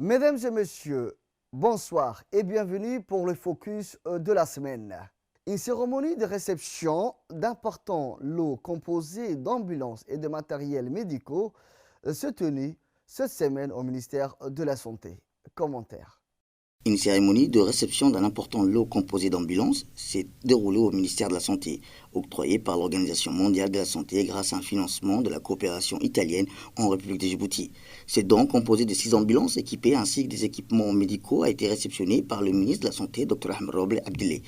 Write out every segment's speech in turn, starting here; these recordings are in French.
Mesdames et messieurs, bonsoir et bienvenue pour le focus de la semaine. Une cérémonie de réception d'importants lots composés d'ambulances et de matériels médicaux se tenue cette semaine au ministère de la Santé. Commentaire. Une cérémonie de réception d'un important lot composé d'ambulances s'est déroulée au ministère de la Santé, octroyée par l'Organisation mondiale de la santé grâce à un financement de la coopération italienne en République de Djibouti. Ce don composé de 6 ambulances équipées ainsi que des équipements médicaux a été réceptionné par le ministre de la Santé, Dr Ahmed Roble Abdile,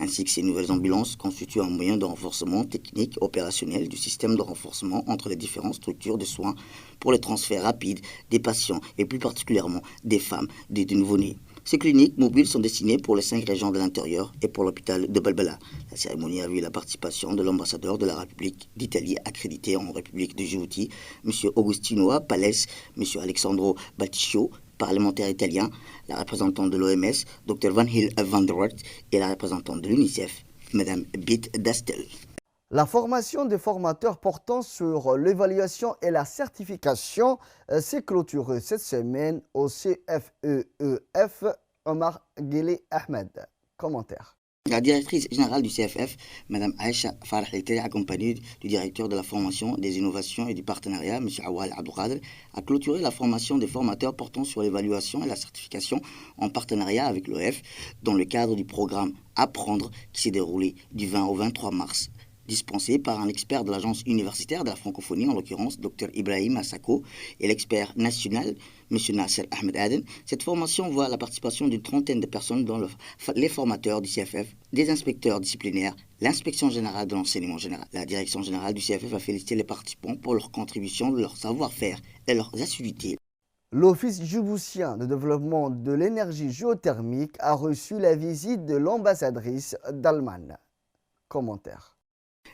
ainsi que ces nouvelles ambulances constituent un moyen de renforcement technique opérationnel du système de renforcement entre les différentes structures de soins pour les transferts rapides des patients et plus particulièrement des femmes et des nouveau-nés. Ces cliniques mobiles sont destinées pour les 5 régions de l'intérieur et pour l'hôpital de Balbala. La cérémonie a vu la participation de l'ambassadeur de la République d'Italie accrédité en République de Djibouti, M. Agostino Palès, M. Alexandro Batticcio, parlementaire italien, la représentante de l'OMS, Dr Van Hill van der Wart, et la représentante de l'UNICEF, Mme Bit Dastel. La formation des formateurs portant sur l'évaluation et la certification s'est clôturée cette semaine au CFEEF Omar Guelleh Ahmed. Commentaire. La directrice générale du CFF, Mme Aïcha Farah, était accompagnée du directeur de la formation, des innovations et du partenariat, M. Awal Abdoukhadr, a clôturé la formation des formateurs portant sur l'évaluation et la certification en partenariat avec l'OF dans le cadre du programme Apprendre qui s'est déroulé du 20 au 23 mars. Dispensé par un expert de l'agence universitaire de la francophonie, en l'occurrence Dr Ibrahim Assako, et l'expert national, M. Nasser Ahmed Aden. Cette formation voit la participation d'une trentaine de personnes dont les formateurs du CFF, des inspecteurs disciplinaires, l'inspection générale de l'enseignement général. La direction générale du CFF a félicité les participants pour leur contribution, leur savoir-faire et leurs assiduités. L'Office djiboutien de développement de l'énergie géothermique a reçu la visite de l'ambassadrice d'Allemagne. Commentaire.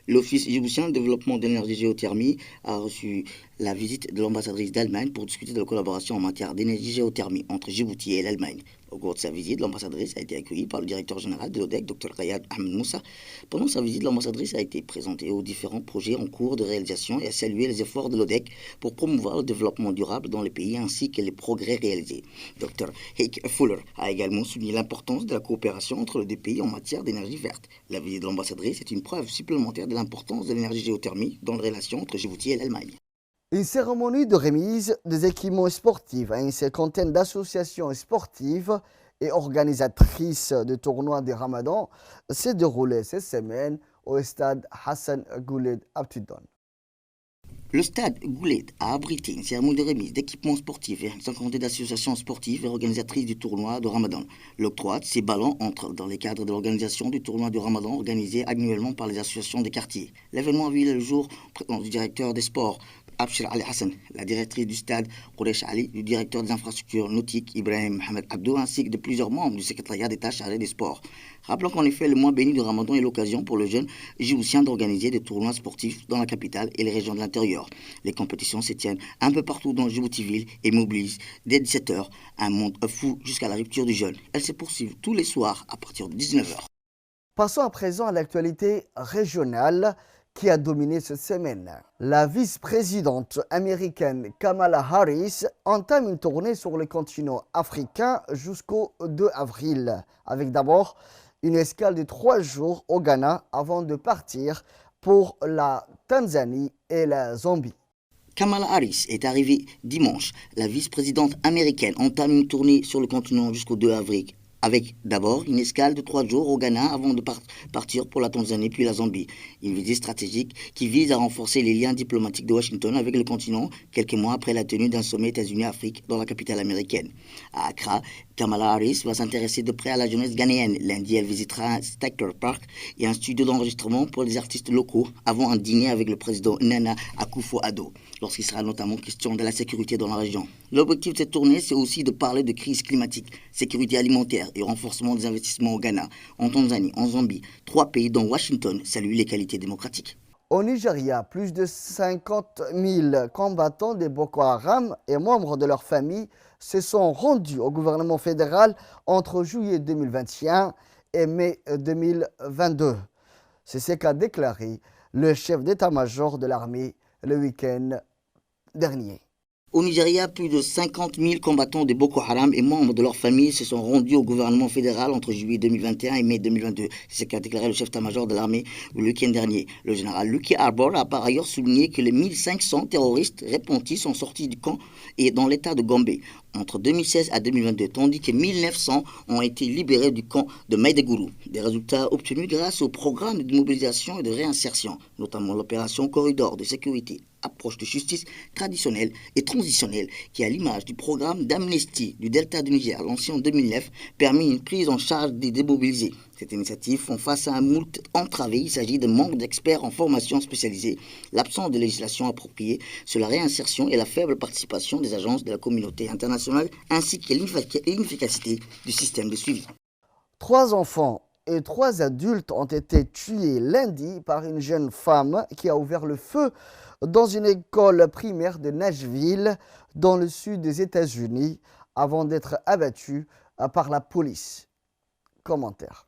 L'Office djiboutien de développement de l'énergie géothermie a reçu la visite de l'ambassadrice d'Allemagne pour discuter de la collaboration en matière d'énergie géothermie entre Djibouti et l'Allemagne. Au cours de sa visite, l'ambassadrice a été accueillie par le directeur général de l'ODEC, Dr Rayad Ahmed Moussa. Pendant sa visite, l'ambassadrice a été présentée aux différents projets en cours de réalisation et a salué les efforts de l'ODEC pour promouvoir le développement durable dans les pays ainsi que les progrès réalisés. Dr Heik Fuller a également souligné l'importance de la coopération entre les deux pays en matière d'énergie verte. La visite de l'ambassadrice est une preuve supplémentaire de l'importance de l'énergie géothermie dans les relations entre Djibouti et l'Allemagne. Une cérémonie de remise des équipements sportifs à une cinquantaine d'associations sportives et organisatrices de tournois de Ramadan s'est déroulée cette semaine au stade Hassan Gouled Abtidon. Le stade Gouled a abrité une cérémonie de remise d'équipements sportifs et une cinquantaine d'associations sportives et organisatrices du tournoi de Ramadan. L'octroi de ces ballons entre dans le cadre de l'organisation du tournoi du Ramadan organisé annuellement par les associations des quartiers. L'événement a vu le jour du directeur des sports, Abshir Ali Hassan, la directrice du stade Quraish Ali, du directeur des infrastructures nautiques Ibrahim Mohamed Abdou, ainsi que de plusieurs membres du secrétariat d'État chargé des sports. Rappelons qu'en effet, le mois béni du Ramadan est l'occasion pour le jeune djiboutien d'organiser des tournois sportifs dans la capitale et les régions de l'intérieur. Les compétitions se tiennent un peu partout dans Djibouti-Ville et mobilisent dès 17h un monde fou jusqu'à la rupture du jeûne. Elles se poursuivent tous les soirs à partir de 19h. Passons à présent à l'actualité régionale qui a dominé cette semaine. La vice-présidente américaine Kamala Harris entame une tournée sur le continent africain jusqu'au 2 avril, avec d'abord une escale de 3 jours au Ghana avant de partir pour la Tanzanie et la Zambie. Kamala Harris est arrivée dimanche. La vice-présidente américaine entame une tournée sur le continent jusqu'au 2 avril, avec d'abord une escale de 3 jours au Ghana avant de partir pour la Tanzanie puis la Zambie. Une visite stratégique qui vise à renforcer les liens diplomatiques de Washington avec le continent quelques mois après la tenue d'un sommet États-Unis-Afrique dans la capitale américaine. À Accra, Kamala Harris va s'intéresser de près à la jeunesse ghanéenne. Lundi, elle visitera un Stacker Park et un studio d'enregistrement pour les artistes locaux avant un dîner avec le président Nana Akufo-Addo, lorsqu'il sera notamment question de la sécurité dans la région. L'objectif de cette tournée, c'est aussi de parler de crise climatique, sécurité alimentaire et renforcement des investissements au Ghana, en Tanzanie, en Zambie, 3 pays dont Washington salue les qualités démocratiques. Au Nigeria, plus de 50 000 combattants de Boko Haram et membres de leurs familles se sont rendus au gouvernement fédéral entre juillet 2021 et mai 2022. C'est ce qu'a déclaré le chef d'état-major de l'armée le week-end dernier. Au Nigeria, plus de 50 000 combattants de Boko Haram et membres de leur famille se sont rendus au gouvernement fédéral entre juillet 2021 et mai 2022. C'est ce qu'a déclaré le chef d'état-major de l'armée le week-end dernier. Le général Lucky Arbor a par ailleurs souligné que les 1500 terroristes repentis sont sortis du camp et dans l'état de Gombe entre 2016 à 2022, tandis que 1900 ont été libérés du camp de Maïdegourou. Des résultats obtenus grâce au programme de mobilisation et de réinsertion, notamment l'opération Corridor de sécurité, approche de justice traditionnelle et transitionnelle qui, à l'image du programme d'amnistie du Delta du Niger lancé en 2009, permet une prise en charge des démobilisés. Cette initiative font face à un moult entravé. Il s'agit de manque d'experts en formation spécialisée, l'absence de législation appropriée sur la réinsertion et la faible participation des agences de la communauté internationale, ainsi que l'inefficacité du système de suivi. 3 enfants et 3 adultes ont été tués lundi par une jeune femme qui a ouvert le feu dans une école primaire de Nashville, dans le sud des États-Unis, avant d'être abattue par la police. Commentaire.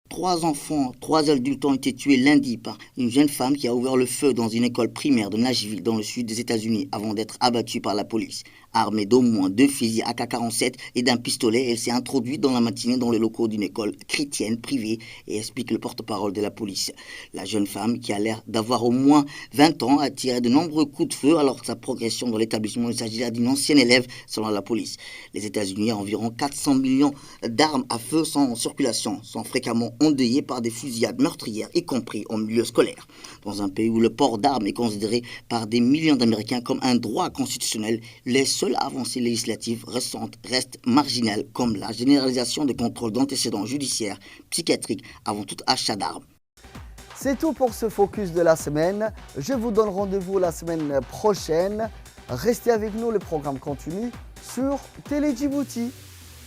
3 enfants, 3 adultes ont été tués lundi par une jeune femme qui a ouvert le feu dans une école primaire de Nashville, dans le sud des États-Unis, avant d'être abattue par la police. Armée d'au moins 2 fusils AK-47 et d'un pistolet, elle s'est introduite dans la matinée dans les locaux d'une école chrétienne privée et explique le porte-parole de la police. La jeune femme, qui a l'air d'avoir au moins 20 ans, a tiré de nombreux coups de feu alors que sa progression dans l'établissement, il s'agit là d'une ancienne élève selon la police. Les États-Unis, environ 400 millions d'armes à feu sont en circulation, sont fréquemment endeuillés par des fusillades meurtrières, y compris en milieu scolaire. Dans un pays où le port d'armes est considéré par des millions d'Américains comme un droit constitutionnel, les seules avancées législatives récentes restent marginales, comme la généralisation des contrôles d'antécédents judiciaires, psychiatriques avant tout achat d'armes. C'est tout pour ce focus de la semaine. Je vous donne rendez-vous la semaine prochaine. Restez avec nous, le programme continue sur Télé Djibouti.